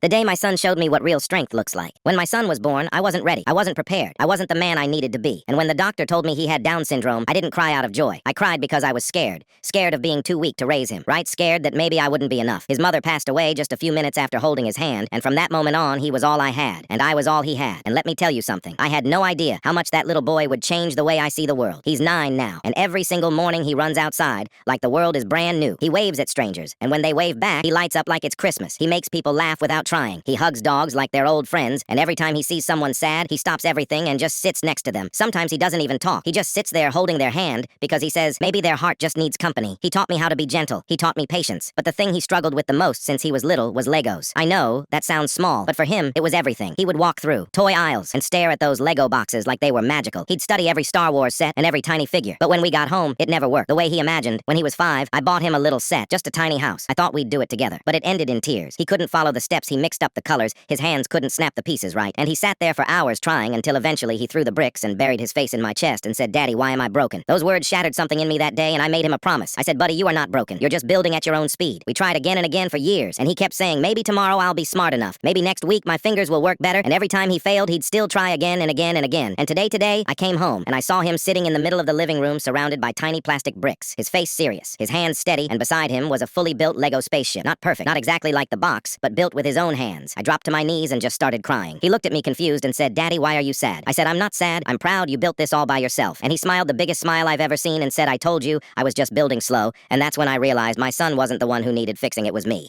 The day my son showed me what real strength looks like. When my son was born, I wasn't ready. I wasn't prepared. I wasn't the man I needed to be. And when the doctor told me he had Down syndrome, I didn't cry out of joy. I cried because I was scared. Scared of being too weak to raise him, right? Scared that maybe I wouldn't be enough. His mother passed away just a few minutes after holding his hand, and from that moment on, he was all I had, and I was all he had. And let me tell you something. I had no idea how much that little boy would change the way I see the world. He's 9 now, and every single morning he runs outside like the world is brand new. He waves at strangers, and when they wave back, he lights up like it's Christmas. He makes people laugh without trying. He hugs dogs like they're old friends, and every time he sees someone sad, he stops everything and just sits next to them. Sometimes he doesn't even talk. He just sits there holding their hand because he says maybe their heart just needs company. He taught me how to be gentle. He taught me patience. But the thing he struggled with the most since he was little was Legos. I know, that sounds small, but for him, it was everything. He would walk through toy aisles and stare at those Lego boxes like they were magical. He'd study every Star Wars set and every tiny figure. But when we got home, it never worked the way he imagined. When he was 5, I bought him a little set, just a tiny house. I thought we'd do it together, but it ended in tears. He couldn't follow the steps. He mixed up the colors. His hands couldn't snap the pieces right. And he sat there for hours trying until eventually he threw the bricks and buried his face in my chest and said, "Daddy, why am I broken?" Those words shattered something in me that day, and I made him a promise. I said, "Buddy, you are not broken. You're just building at your own speed." We tried again and again for years, and he kept saying, "Maybe tomorrow I'll be smart enough. Maybe next week my fingers will work better." And every time he failed, he'd still try again and again and again. And today, I came home, and I saw him sitting in the middle of the living room surrounded by tiny plastic bricks, his face serious, his hands steady, and beside him was a fully built Lego spaceship. Not perfect, not exactly like the box, but built with his own hands. I dropped to my knees and just started crying. He looked at me confused and said, "Daddy, why are you sad?" I said, "I'm not sad. I'm proud you built this all by yourself." And he smiled the biggest smile I've ever seen and said, "I told you I was just building slow." And that's when I realized my son wasn't the one who needed fixing, it was me.